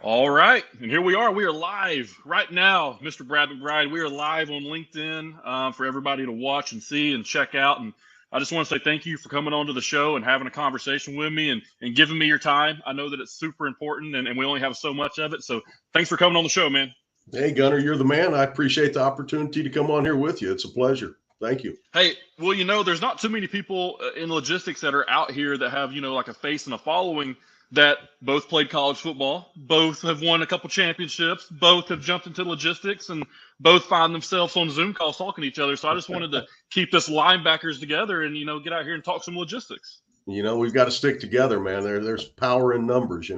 All right, and here we are. We are live right now, Mr. Brad McBride. We are live on LinkedIn for everybody to watch and see and check out. And I just want to say thank you for coming on to the show and having a conversation with me and giving me your time. I know that it's super important, and we only have so much of it. So thanks for coming on the show, man. Hey, Gunnar, you're the man. I appreciate the opportunity to come on here with you. It's a pleasure. Thank you. Hey, well, there's not too many people in logistics that are out here that have, like a face and a following that both played college football, both have won a couple championships, both have jumped into logistics, and both find themselves on Zoom calls talking to each other. So I just wanted to keep this linebackers together and, get out here and talk some logistics. We've got to stick together, man. There's power in numbers,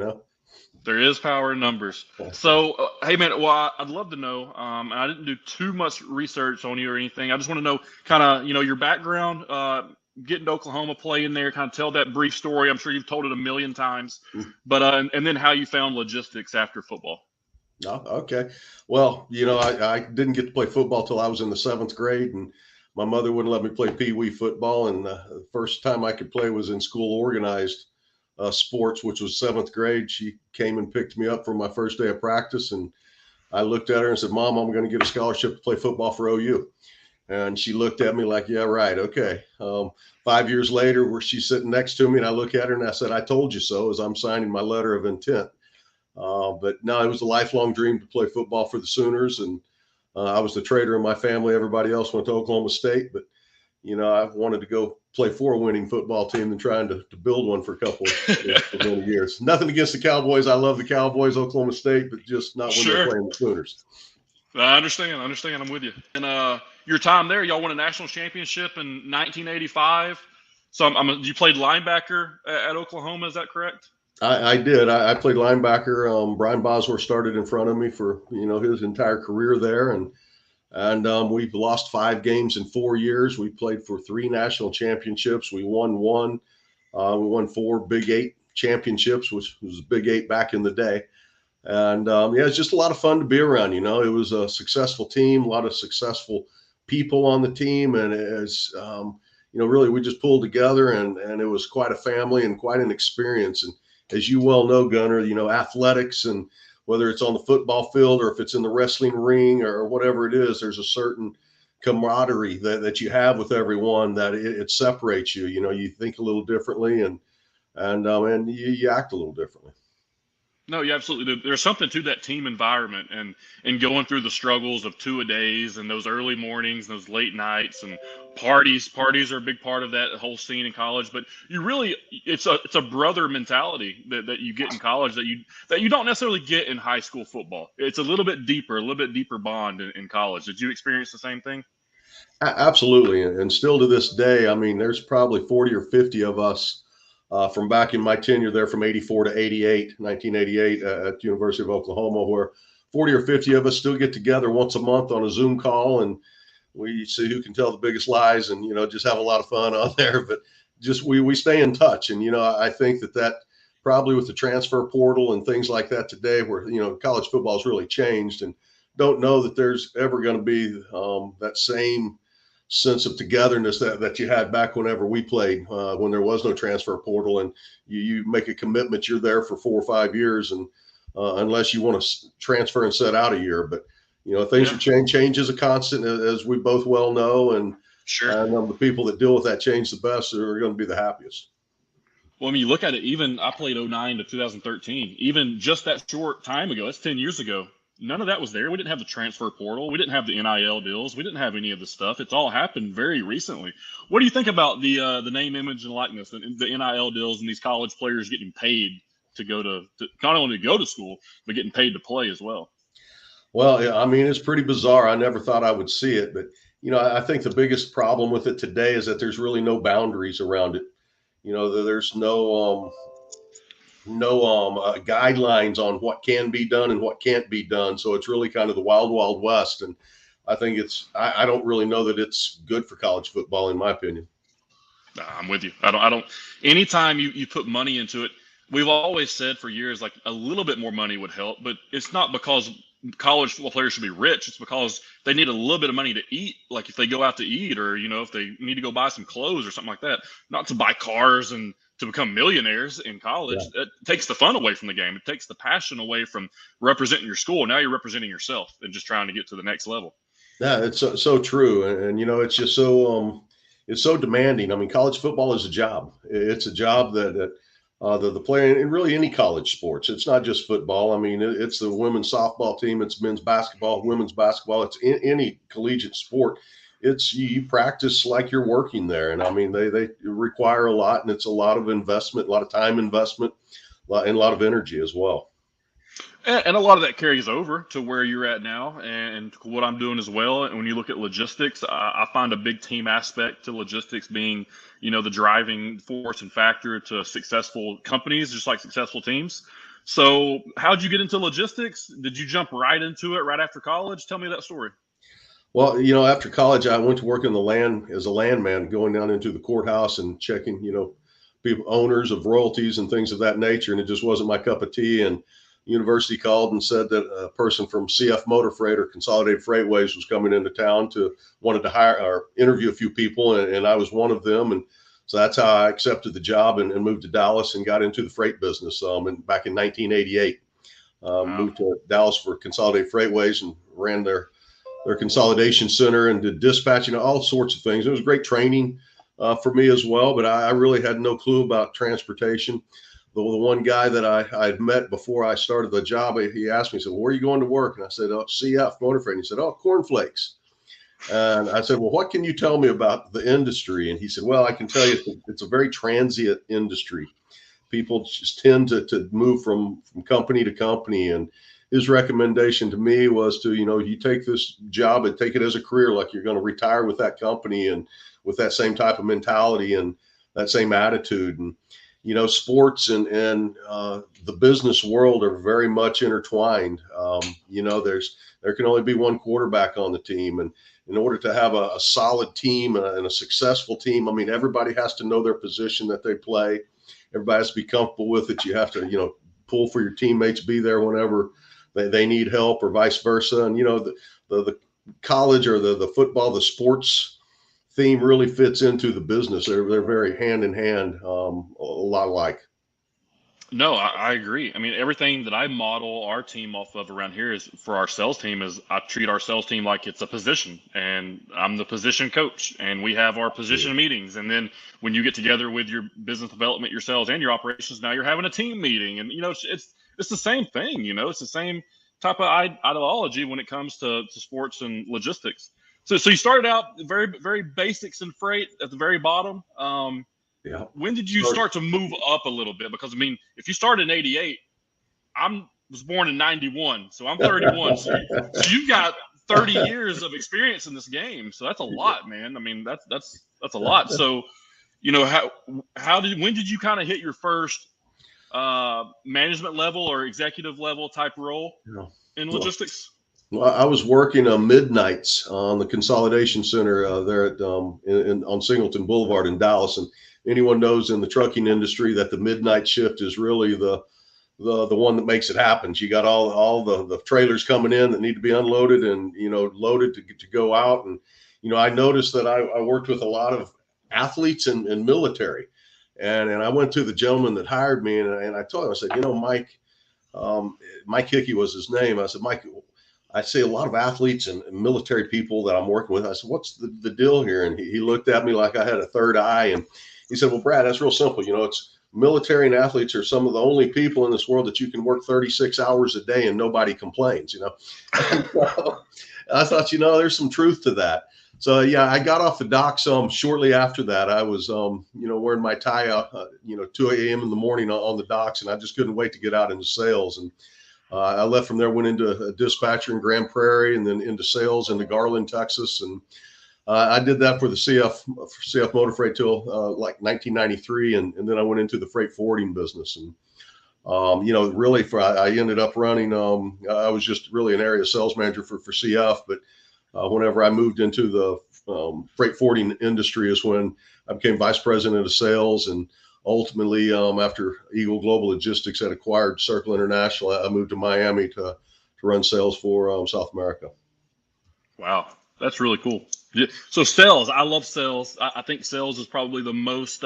There is power in numbers. So, hey, man, well, I'd love to know, and I didn't do too much research on you or anything. I just want to know kind of, your background, getting to Oklahoma, playing there, kind of tell that brief story. I'm sure you've told it a million times, but and then how you found logistics after football. Oh, okay. Well, I didn't get to play football till I was in the 7th grade, and my mother wouldn't let me play Pee Wee football. And the first time I could play was in school organized sports, which was 7th grade. She came and picked me up for my first day of practice, and I looked at her and said, "Mom, I'm going to get a scholarship to play football for OU." And she looked at me like, "Yeah, right. Okay." 5 years later, where she's sitting next to me, and I look at her and I said, "I told you so," as I'm signing my letter of intent. But no, it was a lifelong dream to play football for the Sooners. And I was the traitor in my family. Everybody else went to Oklahoma State. But, I wanted to go play for a winning football team than trying to build one for a couple of many years. Nothing against the Cowboys. I love the Cowboys, Oklahoma State, but just not when they're playing the Sooners. I understand. I'm with you. And your time there, y'all won a national championship in 1985. So you played linebacker at Oklahoma. Is that correct? I did. I played linebacker. Brian Bosworth started in front of me for, his entire career there. And we've lost 5 games in 4 years. We played for 3 national championships. We won 1. We won 4 Big 8 championships, which was Big 8 back in the day. And it's just a lot of fun to be around. It was a successful team, a lot of successful people on the team. And it's, really we just pulled together and it was quite a family and quite an experience. And as you well know, Gunnar, athletics, and whether it's on the football field or if it's in the wrestling ring or whatever it is, there's a certain camaraderie that you have with everyone that it separates you. You think a little differently and you act a little differently. No, you absolutely do. There's something to that team environment and going through the struggles of 2-a-days and those early mornings, those late nights and parties. Parties are a big part of that whole scene in college. But it's a brother mentality that you get in college that you don't necessarily get in high school football. It's a little bit deeper bond in college. Did you experience the same thing? Absolutely. And still to this day, there's probably 40 or 50 of us from back in my tenure there from 84 to 1988 at the University of Oklahoma, where 40 or 50 of us still get together once a month on a Zoom call, and we see who can tell the biggest lies and, just have a lot of fun on there. But just we stay in touch. And, I think that probably with the transfer portal and things like that today where, college football has really changed, and don't know that there's ever going to be that same sense of togetherness that you had back whenever we played, when there was no transfer portal and you make a commitment, you're there for 4 or 5 years, and unless you want to transfer and set out a year. But things are change is a constant, as we both well know, and sure, and the people that deal with that change the best are going to be the happiest. Well, you look at it, even I played 2009 to 2013, even just that short time ago, that's 10 years ago. None of that was there. We didn't have the transfer portal. We didn't have the NIL deals. We didn't have any of this stuff. It's all happened very recently. What do you think about the name, image, and likeness, the NIL deals, and these college players getting paid to go to not only to go to school, but getting paid to play as well? Well, it's pretty bizarre. I never thought I would see it, but I think the biggest problem with it today is that there's really no boundaries around it. There's no guidelines on what can be done and what can't be done. So it's really kind of the wild, wild west. And I think I don't really know that it's good for college football, in my opinion. I'm with you. I don't, anytime you put money into it, we've always said for years, like a little bit more money would help, but it's not because college football players should be rich. It's because they need a little bit of money to eat. Like if they go out to eat, or, if they need to go buy some clothes or something like that, not to buy cars and to become millionaires in college. Yeah. It takes the fun away from the game. It takes the passion away from representing your school. Now you're representing yourself and just trying to get to the next level. Yeah, it's so true. And, it's just it's so demanding. I mean, college football is a job. It's a job that the player in really any college sports. It's not just football. I mean, it's the women's softball team. It's men's basketball, women's basketball. It's any collegiate sport. It's you practice like you're working there. And I mean, they require a lot, and it's a lot of investment, a lot of time investment, and a lot of energy as well. And a lot of that carries over to where you're at now and what I'm doing as well. And when you look at logistics, I find a big team aspect to logistics being, the driving force and factor to successful companies, just like successful teams. So how'd you get into logistics? Did you jump right into it right after college? Tell me that story. Well, after college, I went to work in the land as a landman, going down into the courthouse and checking, people, owners of royalties and things of that nature. And it just wasn't my cup of tea. And university called and said that a person from CF Motor Freight or Consolidated Freightways was coming into town wanted to hire or interview a few people. And I was one of them. And so that's how I accepted the job and moved to Dallas and got into the freight business back in 1988. Wow. Moved to Dallas for Consolidated Freightways and ran their consolidation center and did dispatching, all sorts of things. It was great training for me as well, but I really had no clue about transportation. The one guy that I had met before I started the job, he asked me, he said, well, where are you going to work? And I said, oh, CF Motor Freight. And he said, oh, cornflakes. And I said, well, what can you tell me about the industry? And he said, well, I can tell you it's a very transient industry. People just tend to move from company to company. And his recommendation to me was to, you take this job and take it as a career, like you're going to retire with that company and with that same type of mentality and that same attitude. And, sports and the business world are very much intertwined. There can only be one quarterback on the team. And in order to have a solid team and a successful team, I mean, everybody has to know their position that they play. Everybody has to be comfortable with it. You have to, pull for your teammates, be there whenever they need help or vice versa. And, the college or the football, the sports theme really fits into the business. They're very hand in hand, a lot alike. No, I agree. I mean, everything that I model our team off of around here is for our sales team is I treat our sales team like it's a position, and I'm the position coach, and we have our position meetings. And then when you get together with your business development, your sales and your operations, now you're having a team meeting, and it's the same thing. It's the same type of ideology when it comes to sports and logistics. So you started out very, very basics in freight at the very bottom. Yeah. When did you start to move up a little bit? Because, I mean, if you started in 88, was born in 91, so I'm 31. so you've got 30 years of experience in this game. So that's a lot, man. I mean, that's a lot. So, when did you kind of hit your first management level or executive level type role in logistics? Well, I was working midnights on the consolidation center there at on Singleton Boulevard in Dallas, and anyone knows in the trucking industry that the midnight shift is really the one that makes it happen. You got all the trailers coming in that need to be unloaded and loaded to go out. And I noticed that I worked with a lot of athletes and military, and I went to the gentleman that hired me and I told him, I said, Mike Hickey was his name. I said, Mike, I see a lot of athletes and military people that I'm working with. I said, what's the deal here? And he looked at me like I had a third eye. And he said, well, Brad, that's real simple. it's military and athletes are some of the only people in this world that you can work 36 hours a day and nobody complains, I thought, there's some truth to that. So, yeah, I got off the dock shortly after that. I was, wearing my tie out, 2 a.m. in the morning on the docks, and I just couldn't wait to get out into sales. And I left from there, went into a dispatcher in Grand Prairie, and then into sales into Garland, Texas. And I did that for the CF Motor Freight till like 1993. And then I went into the freight forwarding business. And, really I ended up running, I was just really an area sales manager for CF. But whenever I moved into the freight forwarding industry is when I became vice president of sales. And ultimately, after Eagle Global Logistics had acquired Circle International, I moved to Miami to run sales for South America. Wow, that's really cool. So sales, I love sales. I think sales is probably the most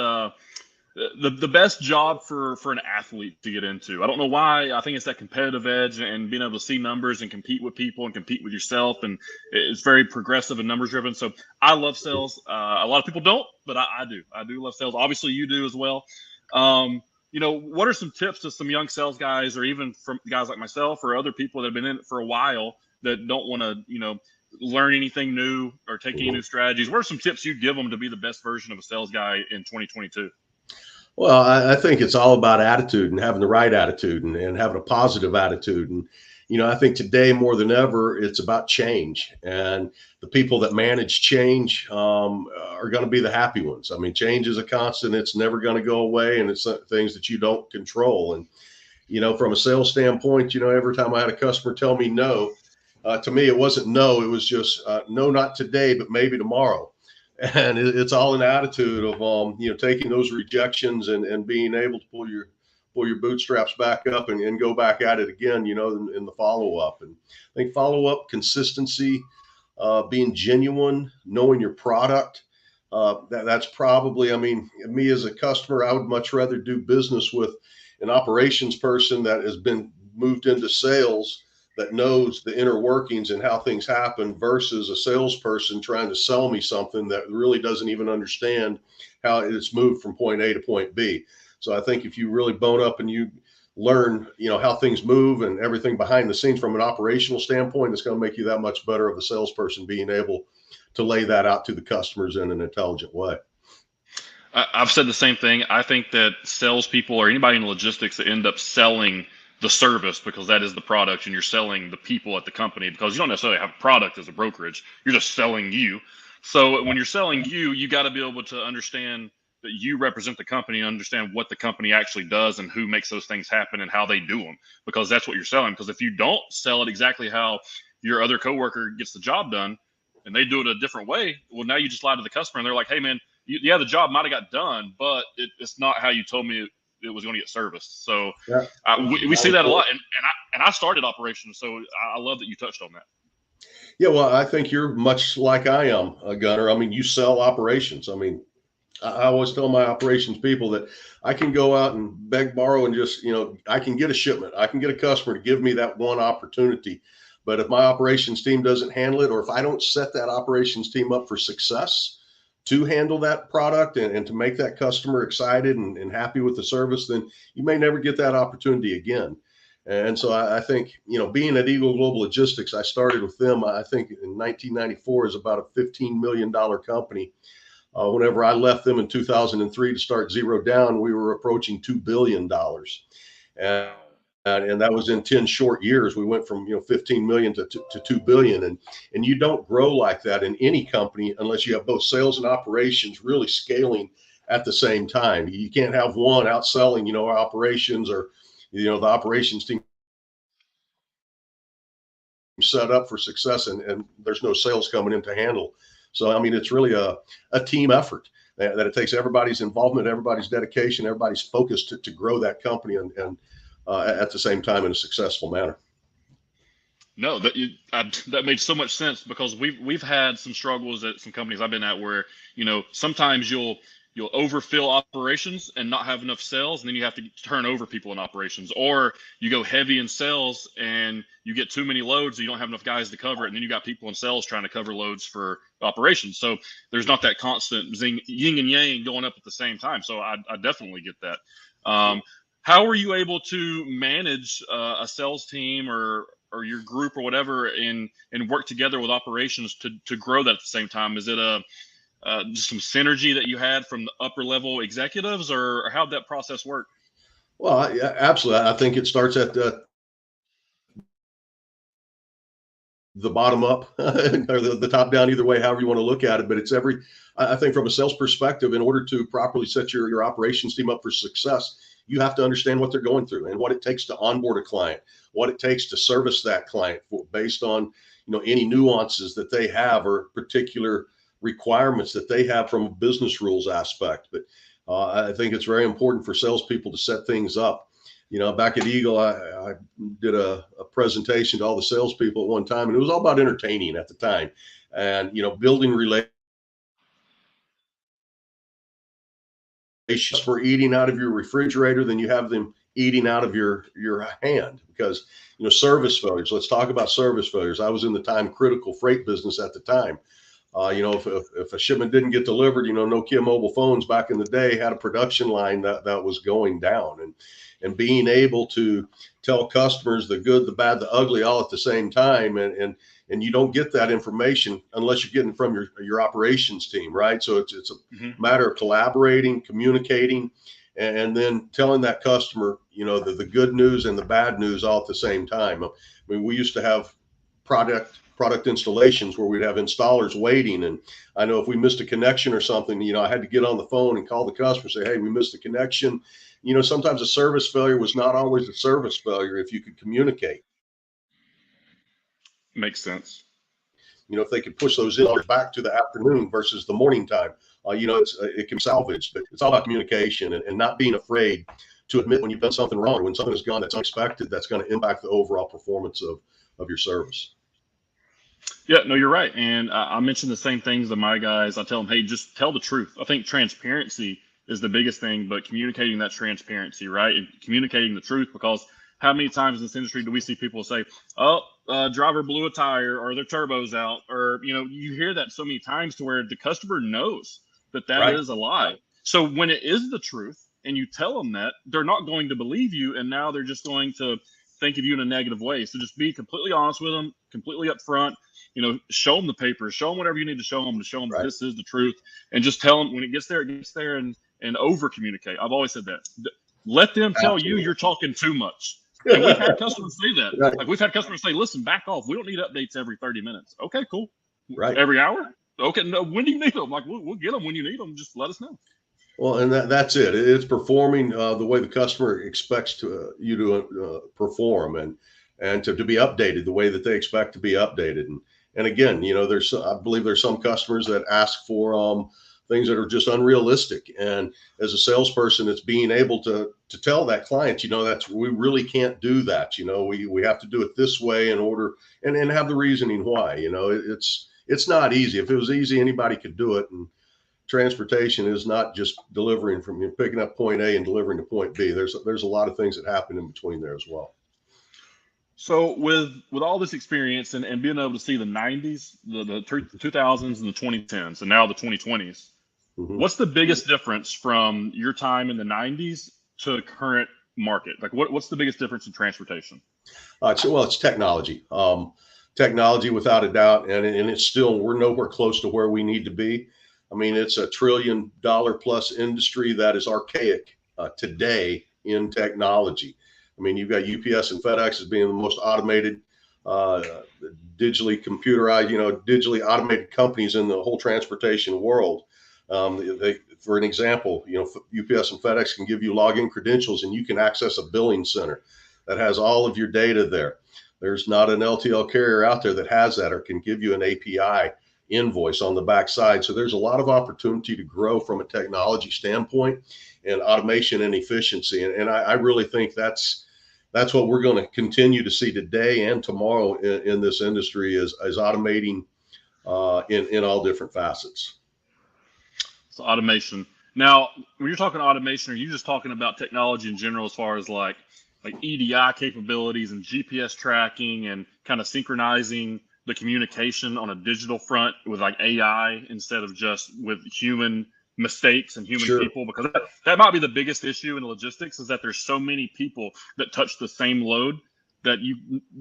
the best job for an athlete to get into. I don't know why. I think it's that competitive edge and being able to see numbers and compete with people and compete with yourself, and it's very progressive and numbers driven. So I love sales. A lot of people don't, but I do. I do love sales. Obviously, you do as well. What are some tips to some young sales guys, or even from guys like myself or other people that have been in it for a while that don't want to, learn anything new or take any new strategies? What are some tips you'd give them to be the best version of a sales guy in 2022? Well, I think it's all about attitude and having the right attitude and having a positive attitude. And, I think today more than ever, it's about change. And the people that manage change are going to be the happy ones. I mean, change is a constant. It's never going to go away. And it's things that you don't control. And, from a sales standpoint, every time I had a customer tell me no, to me, it wasn't no. It was just no, not today, but maybe tomorrow. And it's all an attitude of taking those rejections and being able to pull your bootstraps back up and go back at it again, in the follow up. And I think follow up, consistency, being genuine, knowing your product. That's probably, me as a customer, I would much rather do business with an operations person that has been moved into sales, that knows the inner workings and how things happen, versus a salesperson trying to sell me something that really doesn't even understand how it's moved from point A to point B. So I think if you really bone up and you learn, how things move and everything behind the scenes from an operational standpoint, it's going to make you that much better of a salesperson, being able to lay that out to the customers in an intelligent way. I've said the same thing. I think that salespeople or anybody in logistics that end up selling the service, because that is the product, and you're selling the people at the company, because you don't necessarily have a product as a brokerage. You're just selling you. So when you're selling you got to be able to understand that you represent the company and understand what the company actually does and who makes those things happen and how they do them, because that's what you're selling. Because if you don't sell it exactly how your other coworker gets the job done and they do it a different way, well, now you just lie to the customer and they're like, hey man, the job might have got done, but it's not how you told me it was going to get serviced. So Yeah. we see that a lot. And I started operations, so I love that you touched on that. Yeah, well, I think you're much like I am, Gunner. You sell operations. I always tell my operations people that I can go out and beg, borrow, and just, I can get a shipment. I can get a customer to give me that one opportunity. But if my operations team doesn't handle it, or if I don't set that operations team up for success to handle that product and to make that customer excited and happy with the service, then you may never get that opportunity again. And so I think, being at Eagle Global Logistics, I started with them, I think in 1994, is about a $15 million company. Whenever I left them in 2003 to start Zero Down, we were approaching $2 billion. And that was in 10 short years. We went from 15 million to 2 billion. And you don't grow like that in any company unless you have both sales and operations really scaling at the same time. You can't have one outselling, our operations, or the operations team set up for success and there's no sales coming in to handle. So it's really a team effort that it takes everybody's involvement, everybody's dedication, everybody's focus to grow that company and at the same time in a successful manner. No, that made so much sense, because we've had some struggles at some companies I've been at where, sometimes you'll overfill operations and not have enough sales, and then you have to turn over people in operations, or you go heavy in sales and you get too many loads, so you don't have enough guys to cover it, and then you got people in sales trying to cover loads for operations. So there's not that constant yin and yang going up at the same time. So I definitely get that. How were you able to manage a sales team or your group or whatever and work together with operations to grow that at the same time? Is it just some synergy that you had from the upper level executives, or how'd that process work? Well, yeah, absolutely. I think it starts at the bottom up or the top down, either way, however you want to look at it. But it's I think from a sales perspective, in order to properly set your operations team up for success, you have to understand what they're going through and what it takes to onboard a client, what it takes to service that client based on, any nuances that they have or particular requirements that they have from a business rules aspect. But I think it's very important for salespeople to set things up. Back at Eagle, I did a presentation to all the salespeople at one time, and it was all about entertaining at the time and, building relationships customer eating out of your refrigerator than you have them eating out of your hand. Because, service failures, let's talk about service failures. I was in the time critical freight business at the time. If a shipment didn't get delivered, Nokia mobile phones back in the day had a production line that was going down, and being able to tell customers the good, the bad, the ugly all at the same time. And you don't get that information unless you're getting from your operations team, right? So it's a matter of collaborating, communicating, and then telling that customer, the good news and the bad news all at the same time. I mean, we used to have product installations where we'd have installers waiting. And I know if we missed a connection or something, I had to get on the phone and call the customer and say, hey, we missed a connection. Sometimes a service failure was not always a service failure if you could communicate. Makes sense. If they could push those in back to the afternoon versus the morning time, it can be salvaged. But it's all about communication and not being afraid to admit when you've done something wrong, when something has gone that's unexpected, that's going to impact the overall performance of your service. Yeah, no, you're right. And I mentioned the same things to my guys. I tell them, hey, just tell the truth. I think transparency is the biggest thing, but communicating that transparency, right? And communicating the truth, because how many times in this industry do we see people say, oh, driver blew a tire or their turbo's out, or, you hear that so many times to where the customer knows that right. is a lie. So when it is the truth and you tell them that, they're not going to believe you. And now they're just going to think of you in a negative way. So just be completely honest with them, completely upfront, show them the papers, show them whatever you need to show them right. This is the truth. And just tell them when it gets there and over communicate. I've always said that. Let them tell you you're talking too much. And we've had customers say that. Right. Like we've had customers say, listen, back off. We don't need updates every 30 minutes. Okay, cool. Right. Every hour? Okay, no, when do you need them? Like, we'll get them when you need them. Just let us know. Well, and that's it. It's performing the way the customer expects you to perform and to be updated the way that they expect to be updated. And again, I believe there's some customers that ask for things that are just unrealistic. And as a salesperson, it's being able to tell that client, we really can't do that. We have to do it this way in order and have the reasoning why. It's not easy. If it was easy, anybody could do it. And transportation is not just delivering from picking up point A and delivering to point B. There's a lot of things that happen in between there as well. So with all this experience and being able to see the 90s, the 2000s and the 2010s, and now the 2020s, what's the biggest difference from your time in the 90s to the current market? Like what's the biggest difference in transportation? It's technology. Technology without a doubt. And it's still, we're nowhere close to where we need to be. I mean, it's $1 trillion plus industry that is archaic today in technology. I mean, you've got UPS and FedEx as being the most automated, digitally computerized, digitally automated companies in the whole transportation world. For an example, UPS and FedEx can give you login credentials and you can access a billing center that has all of your data there. There's not an LTL carrier out there that has that or can give you an API invoice on the backside. So there's a lot of opportunity to grow from a technology standpoint and automation and efficiency. And I really think that's what we're going to continue to see today and tomorrow in this industry is automating in all different facets. So automation. Now, when you're talking automation, are you just talking about technology in general as far as like EDI capabilities and GPS tracking and kind of synchronizing the communication on a digital front with like AI instead of just with human mistakes and human people? Because that might be the biggest issue in logistics is that there's so many people that touch the same load that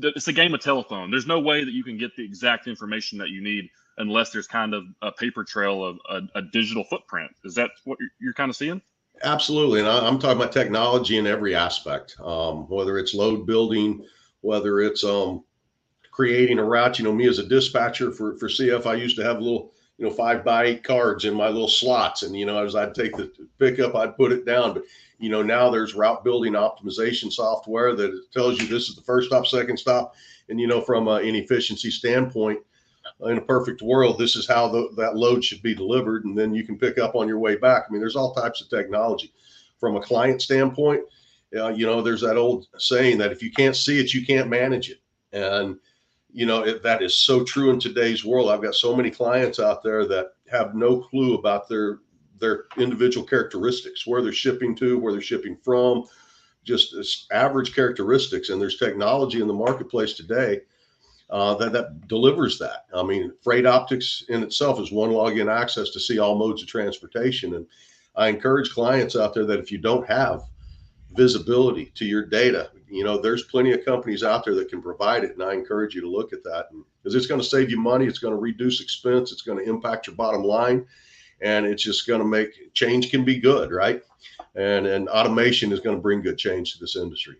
it's a game of telephone. There's no way that you can get the exact information that you need unless there's kind of a paper trail of a digital footprint. Is that what you're kind of seeing? Absolutely. And I'm talking about technology in every aspect, whether it's load building, whether it's creating a route. Me as a dispatcher for CF, I used to have little 5x8 cards in my little slots. And, as I'd take the pickup, I'd put it down. But, now there's route building optimization software that tells you this is the first stop, second stop. And, from an efficiency standpoint, in a perfect world, this is how that load should be delivered. And then you can pick up on your way back. I mean, there's all types of technology. From a client standpoint, there's that old saying that if you can't see it, you can't manage it. And, that is so true in today's world. I've got so many clients out there that have no clue about their their individual characteristics, where they're shipping to, where they're shipping from, just average characteristics. And there's technology in the marketplace today that delivers that. I mean, FreightOptics in itself is one login access to see all modes of transportation. And I encourage clients out there that if you don't have visibility to your data, there's plenty of companies out there that can provide it. And I encourage you to look at that, because it's going to save you money. It's going to reduce expense. It's going to impact your bottom line. And it's just going to make change can be good, right? And automation is going to bring good change to this industry.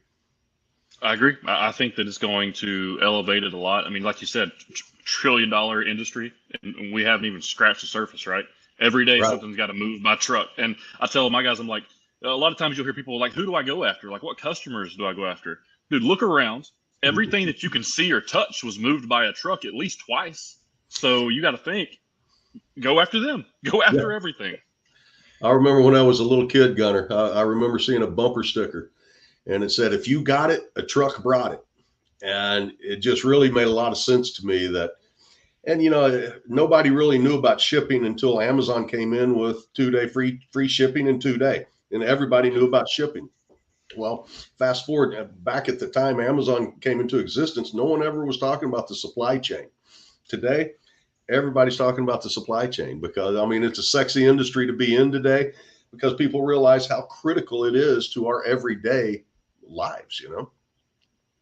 I agree. I think that it's going to elevate it a lot. I mean, like you said, trillion-dollar industry, and we haven't even scratched the surface, right? Every day something's got to move by truck. And I tell my guys, I'm like, a lot of times you'll hear people like, who do I go after? Like, what customers do I go after? Dude, look around. Everything that you can see or touch was moved by a truck at least twice. So you got to think, go after them. Go after everything. I remember when I was a little kid, Gunner, I remember seeing a bumper sticker, and it said, if you got it, a truck brought it. And it just really made a lot of sense to me that, and nobody really knew about shipping until Amazon came in with 2-day free shipping in 2 days. And everybody knew about shipping. Well, fast forward, back at the time Amazon came into existence, no one ever was talking about the supply chain. Today, everybody's talking about the supply chain, because I mean, it's a sexy industry to be in today, because people realize how critical it is to our everyday lives,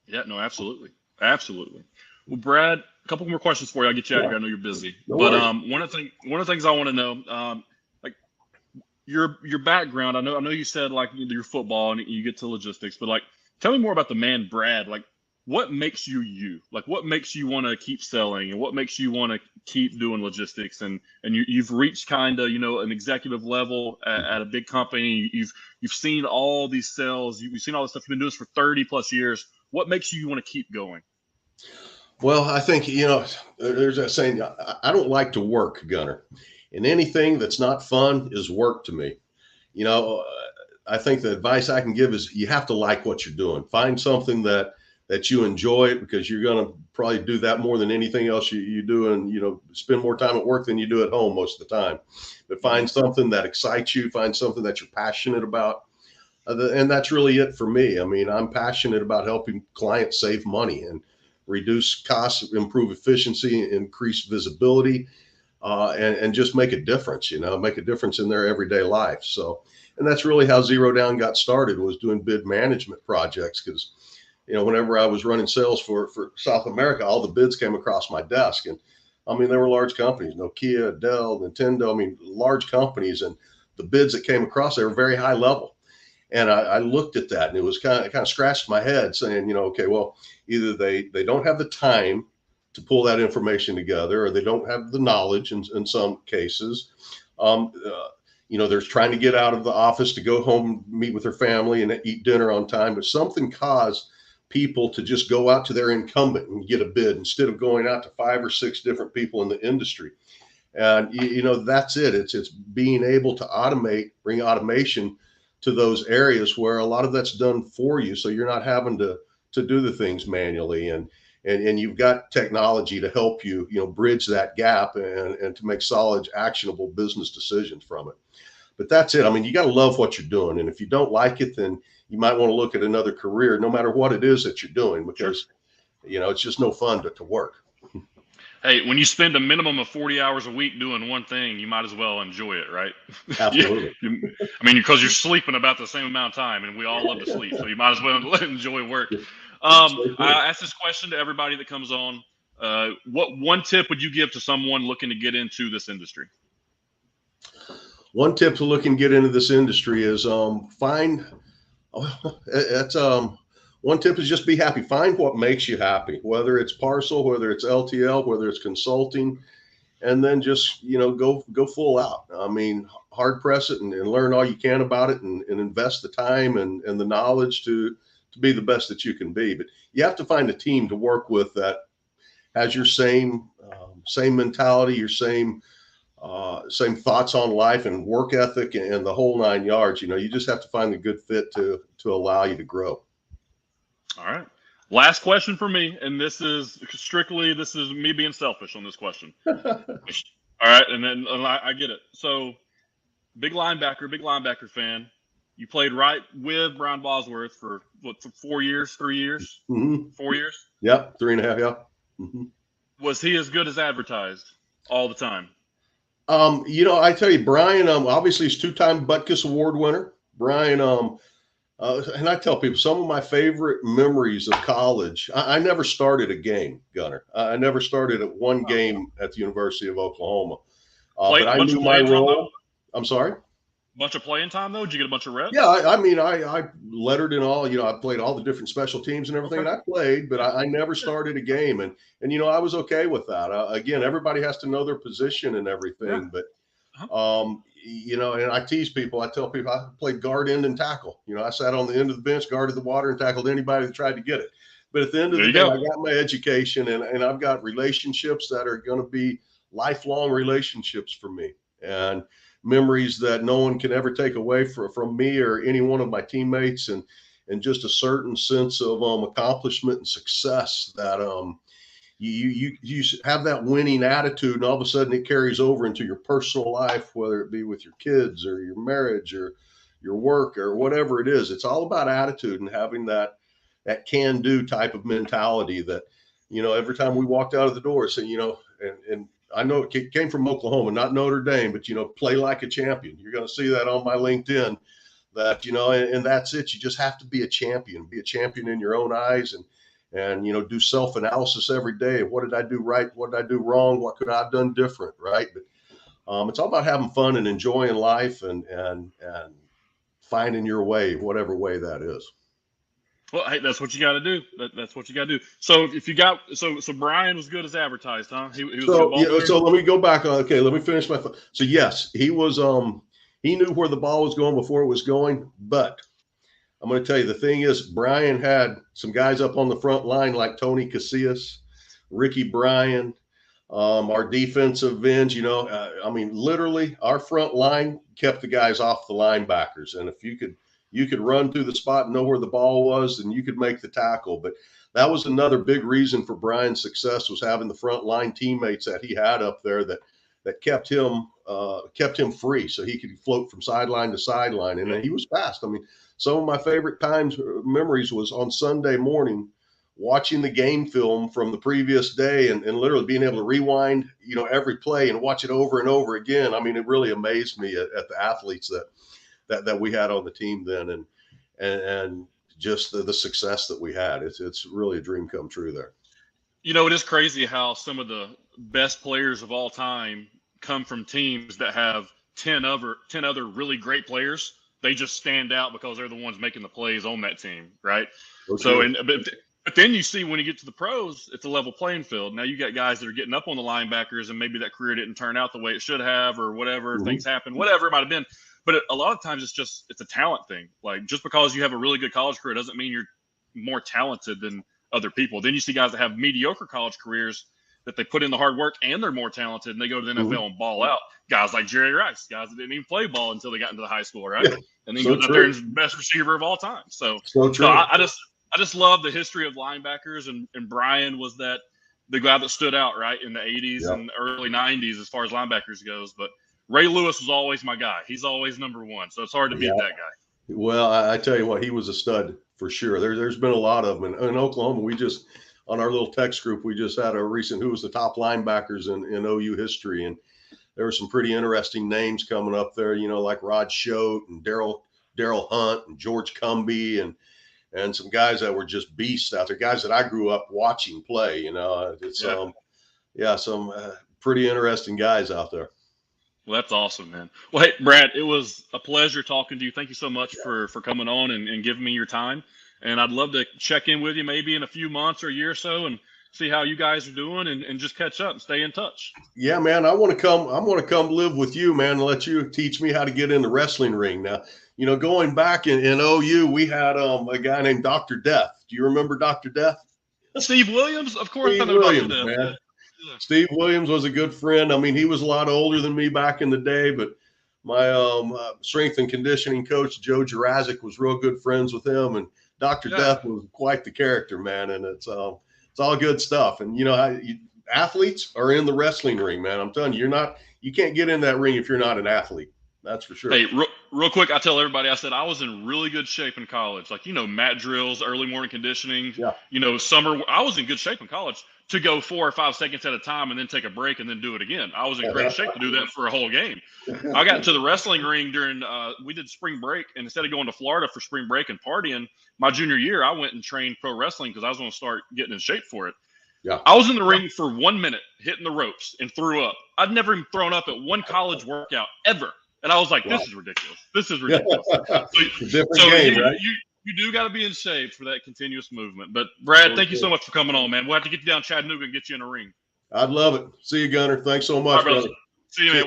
Yeah, no, absolutely. Absolutely. Well, Brad, a couple more questions for you. I'll get you out of here. I know you're busy. No but worries. one of the things I want to know, like your background. I know you said like your football and you get to logistics, but like tell me more about the man Brad. Like, what makes you you? Like, what makes you want to keep selling, and what makes you want to keep doing logistics? And you've reached kind of an executive level at a big company. You've seen all these sales. You've seen all this stuff. You've been doing this for 30 plus years. What makes you want to keep going? Well, I think, there's that saying, I don't like to work, Gunner. And anything that's not fun is work to me. I think the advice I can give is you have to like what you're doing. Find something that you enjoy, because you're going to probably do that more than anything else you do, and, spend more time at work than you do at home most of the time. But find something that excites you, find something that you're passionate about. And that's really it for me. I mean, I'm passionate about helping clients save money and reduce costs, improve efficiency, increase visibility, and just make a difference, make a difference in their everyday life. So, and that's really how Zero Down got started, was doing bid management projects. Because, whenever I was running sales for South America, all the bids came across my desk. And I mean, they were large companies, Nokia, Dell, Nintendo, I mean, large companies. And the bids that came across, they were very high level. And I looked at that, and it was kind of scratched my head saying, okay, well, either they don't have the time to pull that information together, or they don't have the knowledge in some cases. They're trying to get out of the office to go home, meet with their family, and eat dinner on time. But something caused people to just go out to their incumbent and get a bid, instead of going out to 5 or 6 different people in the industry. And, that's it. It's being able to automate, bring automation to those areas where a lot of that's done for you. So you're not having to do the things manually, and you've got technology to help you, bridge that gap and to make solid, actionable business decisions from it. But that's it. I mean, you got to love what you're doing. And if you don't like it, then you might want to look at another career, no matter what it is that you're doing, because, it's just no fun to work. Hey, when you spend a minimum of 40 hours a week doing one thing, you might as well enjoy it, right? Absolutely. I mean, because you're sleeping about the same amount of time, and we all love to sleep, so you might as well enjoy work. I ask this question to everybody that comes on. What one tip would you give to someone looking to get into this industry? One tip to look and get into this industry is one tip is just be happy. Find what makes you happy, whether it's parcel, whether it's LTL, whether it's consulting, and then just, go full out. I mean, hard press it and learn all you can about it, and invest the time and the knowledge to be the best that you can be. But you have to find a team to work with that has your same mentality, your same thoughts on life and work ethic, and the whole 9 yards. You just have to find the good fit to allow you to grow. All right. Last question for me, and this is me being selfish on this question. All right, and then I get it. So big linebacker fan. You played right with Brian Bosworth for 4 years, 3 years, Mm-hmm. 4 years? Yep, 3.5, yeah. Mm-hmm. Was he as good as advertised all the time? I tell you, Brian, obviously he's 2-time Butkus Award winner. Brian, and I tell people some of my favorite memories of college. I never started a game, Gunner. I never started at one game at the University of Oklahoma. But I knew my role. I'm sorry? Bunch of playing time, though? Did you get a bunch of reps? Yeah, I lettered in all. I played all the different special teams and everything, and I played, but I never started a game. And I was okay with that. Again, everybody has to know their position and everything. Yeah. But, and I tease people. I tell people I played guard, end, and tackle. I sat on the end of the bench, guarded the water, and tackled anybody that tried to get it. But at the end of the day, I got my education, and I've got relationships that are going to be lifelong relationships for me. And memories that no one can ever take away from me or any one of my teammates, and just a certain sense of accomplishment and success that you have that winning attitude, and all of a sudden it carries over into your personal life, whether it be with your kids or your marriage or your work or whatever it is. It's all about attitude and having that can-do type of mentality that, every time we walked out of the door, so, and I know it came from Oklahoma, not Notre Dame, but, play like a champion. You're going to see that on my LinkedIn, that, and that's it. You just have to be a champion in your own eyes, and do self-analysis every day. What did I do right? What did I do wrong? What could I have done different? Right. But it's all about having fun and enjoying life and finding your way, whatever way that is. Well, hey, that's what you got to do. That's what you got to do. So if you got so Brian was good as advertised, huh? He was so let me go back on. Okay, let me finish my. So yes, he was. He knew where the ball was going before it was going. But I'm going to tell you, the thing is, Brian had some guys up on the front line like Tony Casillas, Ricky Bryan, our defensive ends. Literally, our front line kept the guys off the linebackers, and if you could run through the spot and know where the ball was, and you could make the tackle. But that was another big reason for Brian's success, was having the front line teammates that he had up there that kept him free, so he could float from sideline to sideline. And he was fast. Some of my favorite memories was on Sunday morning, watching the game film from the previous day and literally being able to rewind, every play and watch it over and over again. It really amazed me at the athletes that we had on the team then, and just the success that we had. It's really a dream come true there. It is crazy how some of the best players of all time come from teams that have 10 other really great players. They just stand out because they're the ones making the plays on that team, right? Okay. But then you see when you get to the pros, it's a level playing field. Now you got guys that are getting up on the linebackers, and maybe that career didn't turn out the way it should have, or whatever. Mm-hmm. Things happen, whatever it might have been. But a lot of times it's a talent thing. Like, just because you have a really good college career doesn't mean you're more talented than other people. Then you see guys that have mediocre college careers that they put in the hard work and they're more talented, and they go to the NFL mm-hmm. and ball out. Guys like Jerry Rice, guys that didn't even play ball until they got into the high school, right? Yeah. And then goes out there and is the best receiver of all time. So I just love the history of linebackers, and Brian was the guy that stood out, right, in the 80s yep. and early 90s as far as linebackers goes. But Ray Lewis was always my guy. He's always number one, so it's hard to beat that guy. Well, I tell you what, he was a stud for sure. There's been a lot of them. In Oklahoma, we just, on our little text group, we just had a recent who was the top linebackers in OU history, and there were some pretty interesting names coming up there, like Rod Schote and Daryl Hunt and George Cumbie and some guys that were just beasts out there, guys that I grew up watching play. It's some pretty interesting guys out there. Well, that's awesome, man. Well, hey, Brad, it was a pleasure talking to you. Thank you so much for coming on and giving me your time. And I'd love to check in with you maybe in a few months or a year or so and see how you guys are doing and just catch up and stay in touch. Yeah, man, I want to come live with you, man, and let you teach me how to get in the wrestling ring. Now, going back in OU, we had a guy named Dr. Death. Do you remember Dr. Death? Steve Williams? Of course Steve I know Williams, Dr. Death. Man. Yeah. Steve Williams was a good friend. He was a lot older than me back in the day, but my strength and conditioning coach, Joe Jurassic, was real good friends with him. And Dr. Death was quite the character, man. And it's all good stuff. And, athletes are in the wrestling ring, man. I'm telling you, you can't get in that ring if you're not an athlete. That's for sure. Hey, real quick, I tell everybody, I said I was in really good shape in college. Like, mat drills, early morning conditioning, Yeah. Summer. I was in good shape in college to go 4 or 5 seconds at a time and then take a break and then do it again. I was in great shape to do that for a whole game. I got into the wrestling ring during, we did spring break. And instead of going to Florida for spring break and partying, my junior year, I went and trained pro wrestling because I was going to start getting in shape for it. Yeah. I was in the ring for 1 minute, hitting the ropes, and threw up. I'd never even thrown up at one college workout ever. And I was like, this is ridiculous. This is ridiculous. Different game, right? You do got to be in shape for that continuous movement. But, Brad, thank you so much for coming on, man. We'll have to get you down Chattanooga and get you in a ring. I'd love it. See you, Gunner. Thanks so much, All right, brother. See you, man.